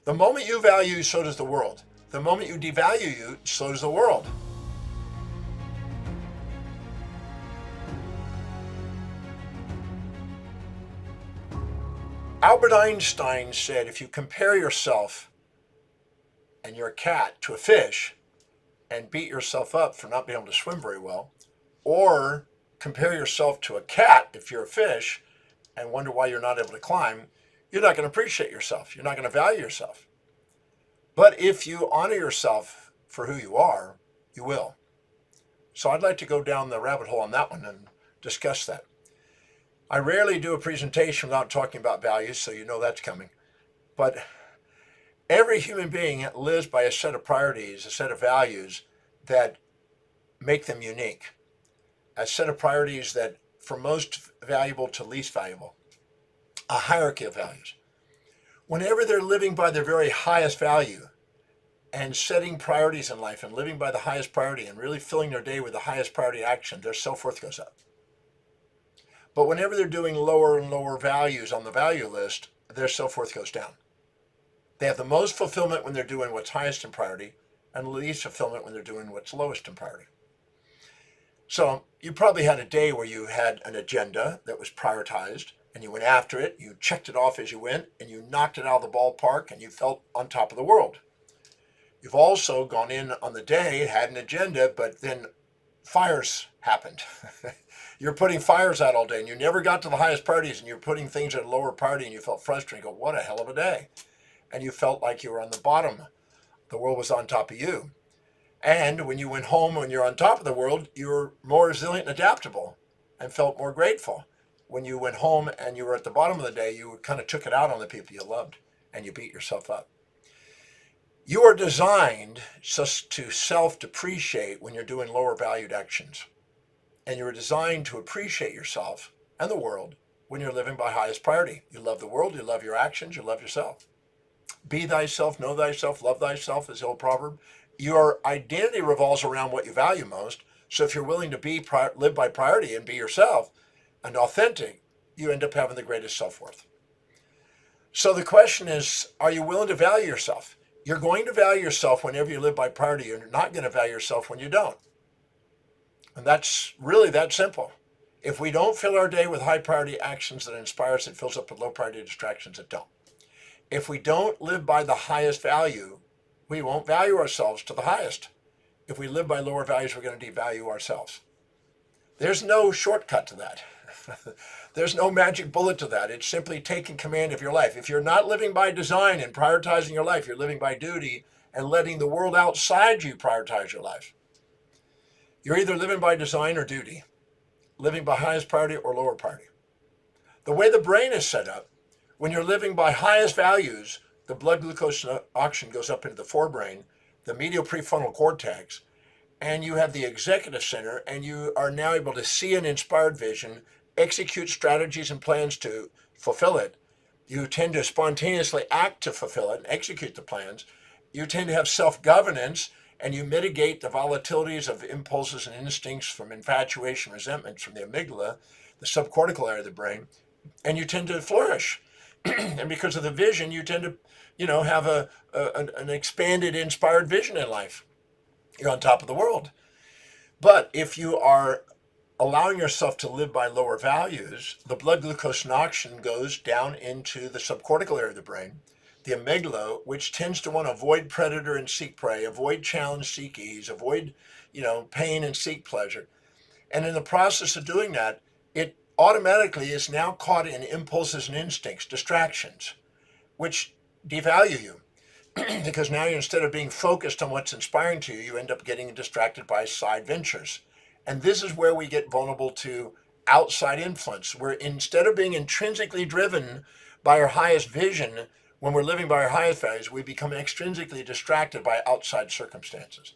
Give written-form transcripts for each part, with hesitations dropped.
The moment you value you, so does the world. The moment you devalue you, so does the world. Albert Einstein said if you compare yourself and you're a cat to a fish and beat yourself up for not being able to swim very well, or compare yourself to a cat if you're a fish and wonder why you're not able to climb, you're not going to appreciate yourself. You're not going to value yourself. But if you honor yourself for who you are, you will. So I'd like to go down the rabbit hole on that one and discuss that. I rarely do a presentation without talking about values, so you know that's coming. But every human being lives by a set of priorities, a set of values that make them unique. A set of priorities that from most valuable to least valuable. A hierarchy of values. Whenever they're living by their very highest value and setting priorities in life and living by the highest priority and really filling their day with the highest priority action, their self-worth goes up. But whenever they're doing lower and lower values on the value list, their self-worth goes down. They have the most fulfillment when they're doing what's highest in priority and least fulfillment when they're doing what's lowest in priority. So you probably had a day where you had an agenda that was prioritized and you went after it, you checked it off as you went, and you knocked it out of the ballpark and you felt on top of the world. You've also gone in on the day, had an agenda, but then fires happened. You're putting fires out all day and you never got to the highest priorities and you're putting things at a lower priority and you felt frustrated and go, what a hell of a day. And you felt like you were on the bottom. The world was on top of you. And when you went home, when you're on top of the world, you were more resilient and adaptable and felt more grateful. When you went home and you were at the bottom of the day, you kind of took it out on the people you loved and you beat yourself up. You are designed just to self-depreciate when you're doing lower valued actions. And you are designed to appreciate yourself and the world when you're living by highest priority. You love the world, you love your actions, you love yourself. Be thyself, know thyself, love thyself is the old proverb. Your identity revolves around what you value most. So if you're willing to live by priority and be yourself and authentic, you end up having the greatest self-worth. So the question is, are you willing to value yourself? You're going to value yourself whenever you live by priority. You're not going to value yourself when you don't. And that's really that simple. If we don't fill our day with high priority actions that inspire us, it fills up with low priority distractions that don't. If we don't live by the highest value, we won't value ourselves to the highest. If we live by lower values, we're going to devalue ourselves. There's no shortcut to that. There's no magic bullet to that. It's simply taking command of your life. If you're not living by design and prioritizing your life, you're living by duty and letting the world outside you prioritize your life. You're either living by design or duty, living by highest priority or lower priority. The way the brain is set up, when you're living by highest values, the blood glucose oxygen goes up into the forebrain, the medial prefrontal cortex, and you have the executive center, and you are now able to see an inspired vision, execute strategies and plans to fulfill it. You tend to spontaneously act to fulfill it and execute the plans. You tend to have self-governance, and you mitigate the volatilities of impulses and instincts from infatuation, resentment from the amygdala, the subcortical area of the brain, and you tend to flourish. And because of the vision, you tend to, have an expanded, inspired vision in life. You're on top of the world. But if you are allowing yourself to live by lower values, the blood glucose and oxygen goes down into the subcortical area of the brain, the amygdala, which tends to want to avoid predator and seek prey, avoid challenge, seek ease, avoid, pain and seek pleasure. And in the process of doing that, it automatically is now caught in impulses and instincts, distractions, which devalue you. Because now instead of being focused on what's inspiring to you, you end up getting distracted by side ventures. And this is where we get vulnerable to outside influence, where instead of being intrinsically driven by our highest vision, when we're living by our highest values, we become extrinsically distracted by outside circumstances.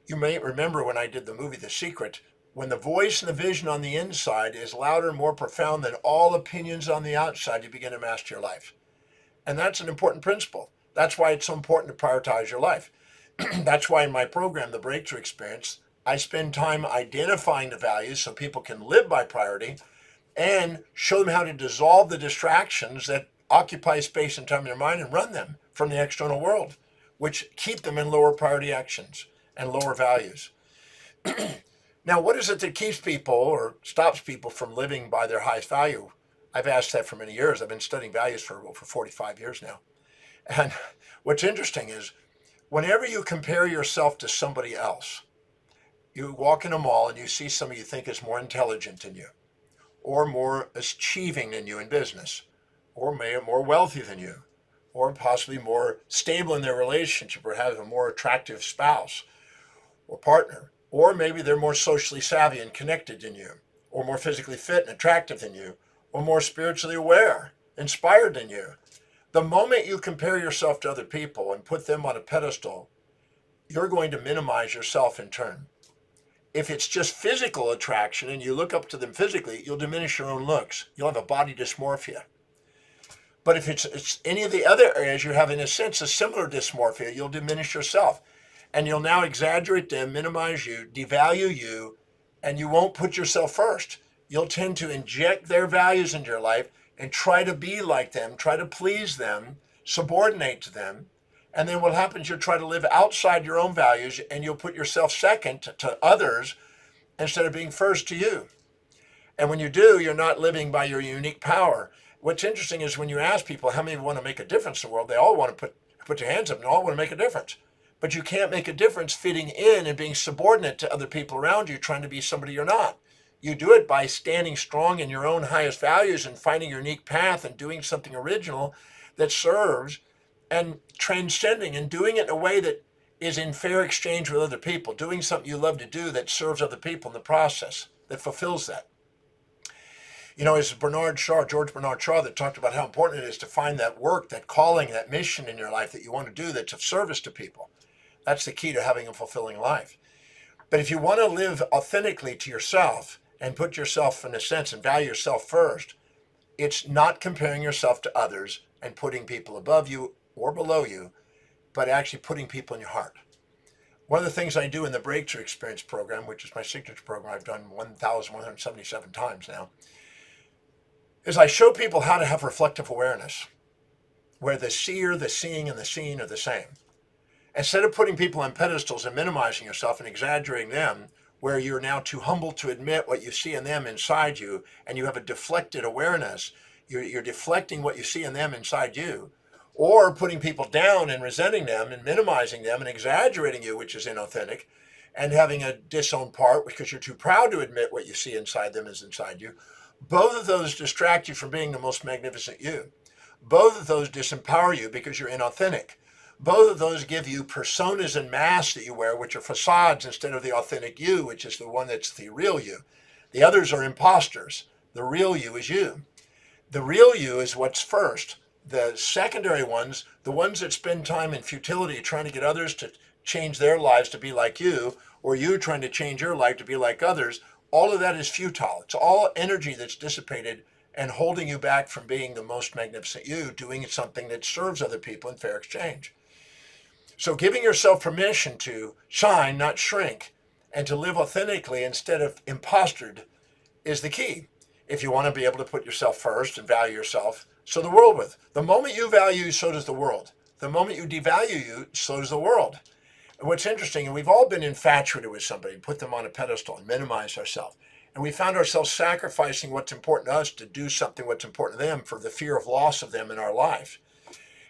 You may remember when I did the movie The Secret, when the voice and the vision on the inside is louder and more profound than all opinions on the outside, you begin to master your life. And that's an important principle. That's why it's so important to prioritize your life. That's why in my program, The Breakthrough Experience, I spend time identifying the values so people can live by priority and show them how to dissolve the distractions that occupy space and time in their mind and run them from the external world, which keep them in lower priority actions and lower values. Now, what is it that keeps people or stops people from living by their highest value? I've asked that for many years. I've been studying values for over 45 years now. And what's interesting is whenever you compare yourself to somebody else, you walk in a mall and you see somebody you think is more intelligent than you, or more achieving than you in business, or more wealthy than you, or possibly more stable in their relationship, or have a more attractive spouse or partner, or maybe they're more socially savvy and connected than you, or more physically fit and attractive than you, or more spiritually aware, inspired than you. The moment you compare yourself to other people and put them on a pedestal, you're going to minimize yourself in turn. If it's just physical attraction and you look up to them physically, you'll diminish your own looks. You'll have a body dysmorphia. But if it's any of the other areas you have, in a sense, a similar dysmorphia, you'll diminish yourself. And you'll now exaggerate them, minimize you, devalue you, and you won't put yourself first. You'll tend to inject their values into your life and try to be like them, try to please them, subordinate to them. And then what happens, you'll try to live outside your own values and you'll put yourself second to others instead of being first to you. And when you do, you're not living by your unique power. What's interesting is when you ask people how many want to make a difference in the world, they all want to put their hands up and all want to make a difference. But you can't make a difference fitting in and being subordinate to other people around you, trying to be somebody you're not. You do it by standing strong in your own highest values and finding your unique path and doing something original that serves and transcending and doing it in a way that is in fair exchange with other people, doing something you love to do that serves other people in the process, that fulfills that. You know, it's George Bernard Shaw, that talked about how important it is to find that work, that calling, that mission in your life that you want to do that's of service to people. That's the key to having a fulfilling life. But if you want to live authentically to yourself and put yourself, in a sense, and value yourself first, it's not comparing yourself to others and putting people above you or below you, but actually putting people in your heart. One of the things I do in the Breakthrough Experience program, which is my signature program I've done 1,177 times now, is I show people how to have reflective awareness, where the seer, the seeing, and the seen are the same. Instead of putting people on pedestals and minimizing yourself and exaggerating them, where you're now too humble to admit what you see in them inside you, and you have a deflected awareness, you're deflecting what you see in them inside you, or putting people down and resenting them and minimizing them and exaggerating you, which is inauthentic, and having a disowned part because you're too proud to admit what you see inside them is inside you. Both of those distract you from being the most magnificent you. Both of those disempower you because you're inauthentic. Both of those give you personas and masks that you wear, which are facades instead of the authentic you, which is the one that's the real you. The others are imposters. The real you is you. The real you is what's first. The secondary ones, the ones that spend time in futility trying to get others to change their lives to be like you, or you trying to change your life to be like others, all of that is futile. It's all energy that's dissipated and holding you back from being the most magnificent you, doing something that serves other people in fair exchange. So giving yourself permission to shine, not shrink, and to live authentically instead of impostered is the key. If you want to be able to put yourself first and value yourself, so the world with. The moment you value you, so does the world. The moment you devalue you, so does the world. And what's interesting, and we've all been infatuated with somebody, put them on a pedestal and minimize ourselves. And we found ourselves sacrificing what's important to us to do something what's important to them for the fear of loss of them in our life.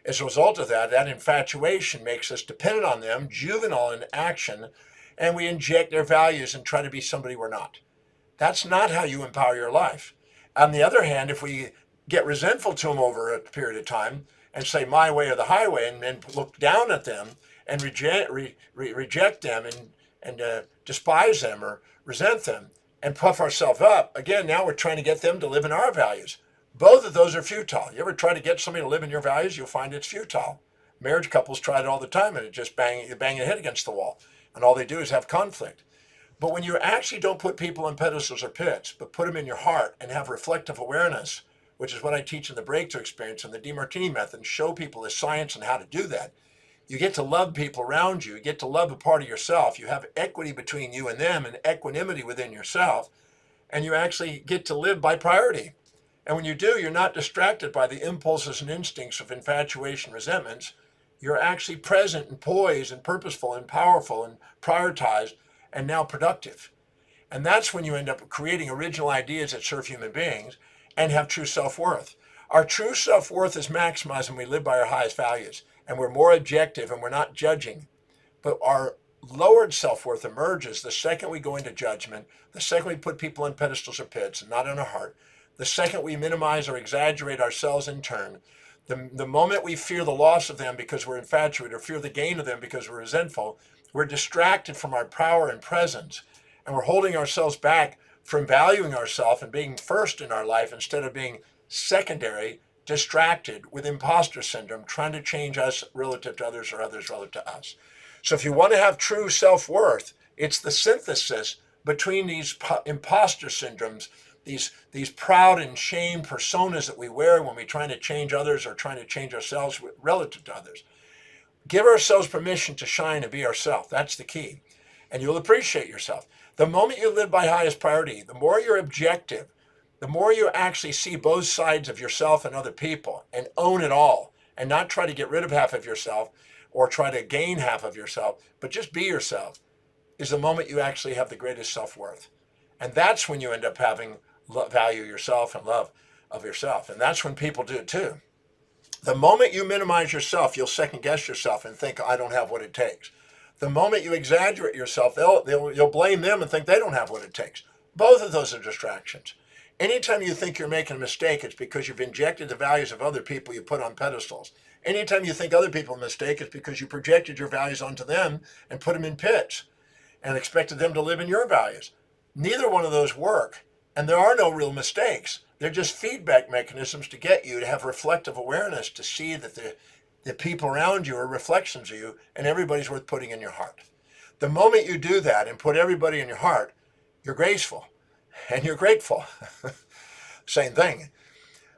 As a result of that, that infatuation makes us dependent on them, juvenile in action, and we inject their values and try to be somebody we're not. That's not how you empower your life. On the other hand, if we get resentful to them over a period of time and say my way or the highway, and then look down at them and reject them and despise them or resent them and puff ourselves up, again, now we're trying to get them to live in our values. Both of those are futile. You ever try to get somebody to live in your values, you'll find it's futile. Marriage couples try it all the time, and it just you bang your head against the wall, and all they do is have conflict. But when you actually don't put people on pedestals or pits, but put them in your heart and have reflective awareness, which is what I teach in the Breakthrough Experience and the Demartini method, and show people the science and how to do that, you get to love people around you. You get to love a part of yourself. You have equity between you and them and equanimity within yourself, and you actually get to live by priority. And when you do, you're not distracted by the impulses and instincts of infatuation, resentments, you're actually present and poised and purposeful and powerful and prioritized and now productive. And that's when you end up creating original ideas that serve human beings and have true self-worth. Our true self-worth is maximized when we live by our highest values and we're more objective and we're not judging. But our lowered self-worth emerges the second we go into judgment, the second we put people on pedestals or pits and not in our heart, the second we minimize or exaggerate ourselves in turn, the moment we fear the loss of them because we're infatuated or fear the gain of them because we're resentful, we're distracted from our power and presence, and we're holding ourselves back from valuing ourselves and being first in our life instead of being secondary, distracted with imposter syndrome, trying to change us relative to others or others relative to us. So if you want to have true self-worth, it's the synthesis between these imposter syndromes, these proud and shame personas that we wear when we're trying to change others or trying to change ourselves relative to others. Give ourselves permission to shine and be ourselves. That's the key. And you'll appreciate yourself. The moment you live by highest priority, the more you're objective, the more you actually see both sides of yourself and other people and own it all and not try to get rid of half of yourself or try to gain half of yourself, but just be yourself, is the moment you actually have the greatest self-worth. And that's when you end up having value yourself and love of yourself. And that's when people do it too. The moment you minimize yourself, you'll second guess yourself and think, I don't have what it takes. The moment you exaggerate yourself, you'll blame them and think they don't have what it takes. Both of those are distractions. Anytime you think you're making a mistake, it's because you've injected the values of other people you put on pedestals. Anytime you think other people are a mistake, it's because you projected your values onto them and put them in pits and expected them to live in your values. Neither one of those work. And there are no real mistakes. They're just feedback mechanisms to get you to have reflective awareness, to see that the people around you are reflections of you and everybody's worth putting in your heart. The moment you do that and put everybody in your heart, you're graceful and you're grateful. Same thing.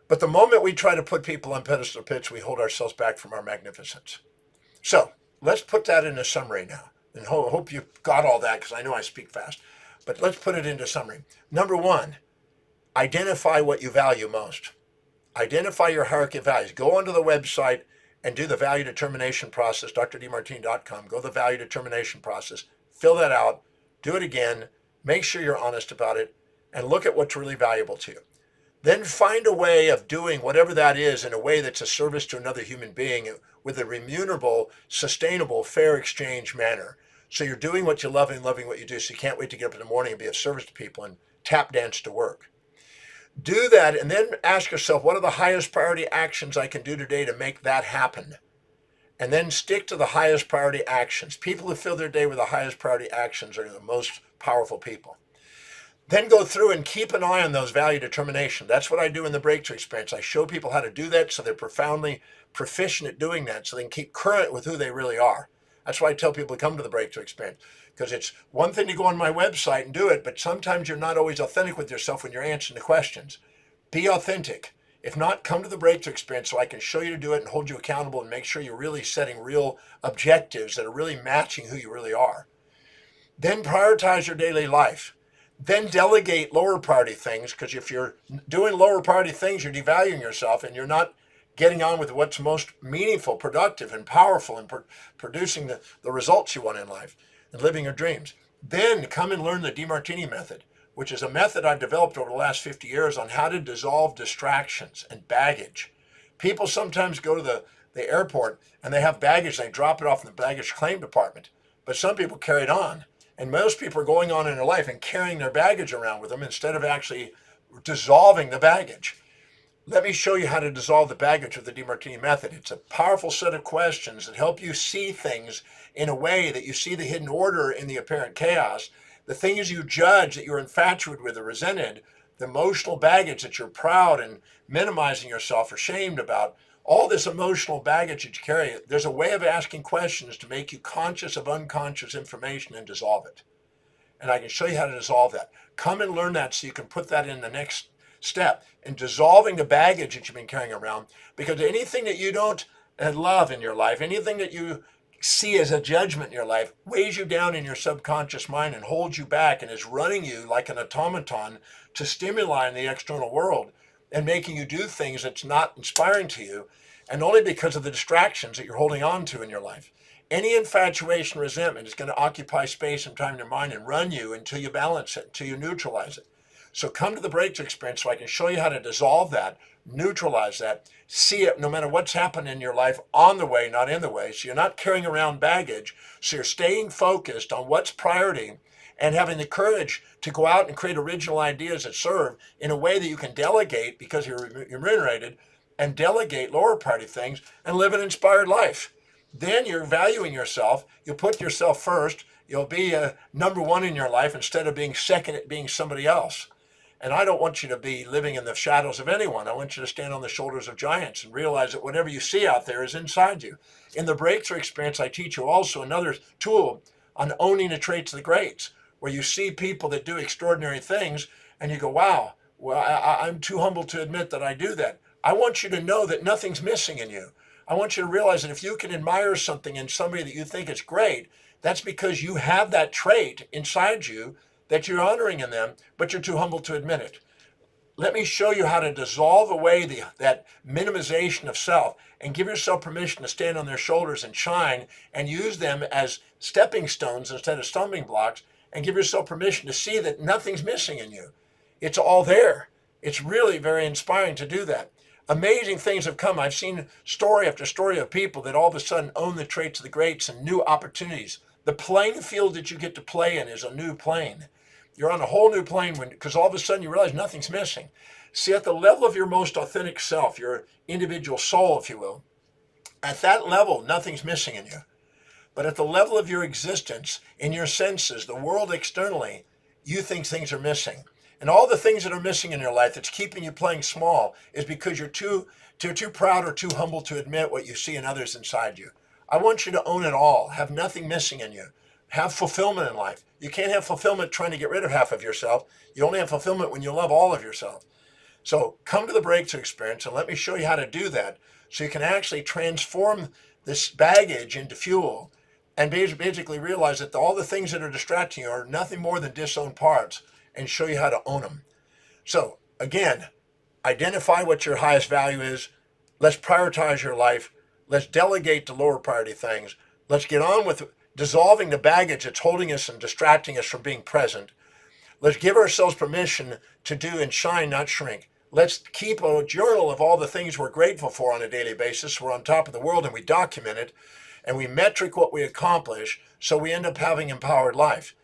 But the moment we try to put people on pedestal pits, we hold ourselves back from our magnificence. So let's put that in a summary now. And hope you got all that because I know I speak fast. But let's put it into summary. Number one, identify what you value most. Identify your hierarchy of values. Go onto the website and do the value determination process, drdemartini.com. Go to the value determination process. Fill that out. Do it again. Make sure you're honest about it. And look at what's really valuable to you. Then find a way of doing whatever that is in a way that's a service to another human being with a remunerable, sustainable, fair exchange manner. So you're doing what you love and loving what you do. So you can't wait to get up in the morning and be of service to people and tap dance to work. Do that and then ask yourself, what are the highest priority actions I can do today to make that happen? And then stick to the highest priority actions. People who fill their day with the highest priority actions are the most powerful people. Then go through and keep an eye on those value determination. That's what I do in the breakthrough experience. I show people how to do that so they're profoundly proficient at doing that so they can keep current with who they really are. That's why I tell people to come to the breakthrough experience, because it's one thing to go on my website and do it, but sometimes you're not always authentic with yourself when you're answering the questions. Be authentic. If not, come to the breakthrough experience so I can show you to do it and hold you accountable and make sure you're really setting real objectives that are really matching who you really are. Then prioritize your daily life. Then delegate lower priority things, because if you're doing lower priority things, you're devaluing yourself and you're not getting on with what's most meaningful, productive, and powerful, and producing the results you want in life and living your dreams. Then come and learn the Demartini method, which is a method I've developed over the last 50 years on how to dissolve distractions and baggage. People sometimes go to the airport and they have baggage, and they drop it off in the baggage claim department, but some people carry it on. And most people are going on in their life and carrying their baggage around with them instead of actually dissolving the baggage. Let me show you how to dissolve the baggage with the Demartini method. It's a powerful set of questions that help you see things in a way that you see the hidden order in the apparent chaos. The things you judge that you're infatuated with or resented, the emotional baggage that you're proud and minimizing yourself or shamed about, all this emotional baggage that you carry, there's a way of asking questions to make you conscious of unconscious information and dissolve it. And I can show you how to dissolve that. Come and learn that so you can put that in the next step in dissolving the baggage that you've been carrying around, because anything that you don't love in your life, anything that you see as a judgment in your life, weighs you down in your subconscious mind and holds you back and is running you like an automaton to stimuli in the external world and making you do things that's not inspiring to you. and only because of the distractions that you're holding on to in your life. Any infatuation, resentment is going to occupy space and time in your mind and run you until you balance it, until you neutralize it. So come to the breakthrough experience so I can show you how to dissolve that, neutralize that, see it no matter what's happened in your life on the way, not in the way. So you're not carrying around baggage. So you're staying focused on what's priority and having the courage to go out and create original ideas that serve in a way that you can delegate because you're remunerated, and delegate lower priority things and live an inspired life. Then you're valuing yourself. You'll put yourself first. You'll be number one in your life instead of being second at being somebody else. And I don't want you to be living in the shadows of anyone. I want you to stand on the shoulders of giants and realize that whatever you see out there is inside you. In the breakthrough experience, I teach you also another tool on owning the traits of the greats, where you see people that do extraordinary things and you go, wow, well, I'm too humble to admit that I do that. I want you to know that nothing's missing in you. I want you to realize that if you can admire something in somebody that you think is great, that's because you have that trait inside you that you're honoring in them, but you're too humble to admit it. Let me show you how to dissolve away that minimization of self and give yourself permission to stand on their shoulders and shine and use them as stepping stones instead of stumbling blocks, and give yourself permission to see that nothing's missing in you. It's all there. It's really very inspiring to do that. Amazing things have come. I've seen story after story of people that all of a sudden own the traits of the greats and new opportunities. The playing field that you get to play in is a new plane. You're on a whole new plane because all of a sudden you realize nothing's missing. See, at the level of your most authentic self, your individual soul, if you will, at that level, nothing's missing in you. But at the level of your existence, in your senses, the world externally, you think things are missing. And all the things that are missing in your life that's keeping you playing small is because you're too proud or too humble to admit what you see in others inside you. I want you to own it all. Have nothing missing in you. Have fulfillment in life. You can't have fulfillment trying to get rid of half of yourself. You only have fulfillment when you love all of yourself. So come to the breakthrough experience and let me show you how to do that so you can actually transform this baggage into fuel and basically realize that all the things that are distracting you are nothing more than disowned parts, and show you how to own them. So again, identify what your highest value is. Let's prioritize your life. Let's delegate the lower priority things. Let's get on with dissolving the baggage that's holding us and distracting us from being present. Let's give ourselves permission to do and shine, not shrink. Let's keep a journal of all the things we're grateful for on a daily basis. We're on top of the world and we document it and we metric what we accomplish, so we end up having empowered life.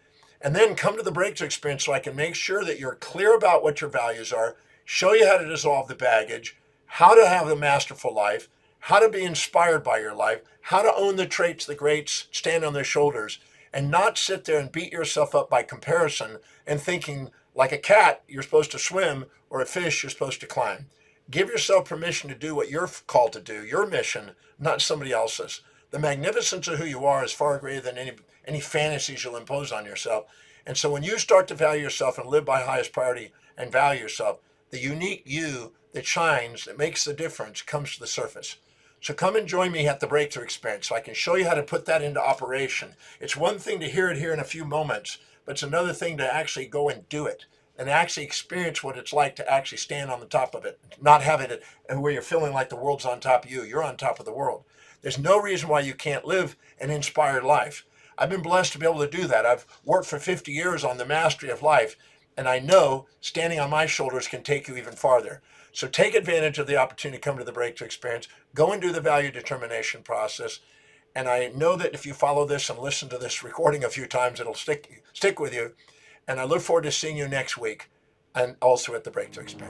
And then come to the breakthrough experience so I can make sure that you're clear about what your values are, show you how to dissolve the baggage, how to have a masterful life, how to be inspired by your life, how to own the traits the greats stand on their shoulders, and not sit there and beat yourself up by comparison and thinking like a cat you're supposed to swim or a fish you're supposed to climb. Give yourself permission to do what you're called to do, your mission, not somebody else's. The magnificence of who you are is far greater than any fantasies you'll impose on yourself. And so when you start to value yourself and live by highest priority and value yourself, the unique you that shines, that makes the difference, comes to the surface. So come and join me at the breakthrough experience so I can show you how to put that into operation. It's one thing to hear it here in a few moments, but it's another thing to actually go and do it and actually experience what it's like to actually stand on the top of it, not have it where you're feeling like the world's on top of you. You're on top of the world. There's no reason why you can't live an inspired life. I've been blessed to be able to do that. I've worked for 50 years on the mastery of life, and I know standing on my shoulders can take you even farther. So take advantage of the opportunity to come to the breakthrough experience. Go and do the value determination process. And I know that if you follow this and listen to this recording a few times, it'll stick with you. And I look forward to seeing you next week and also at the breakthrough experience.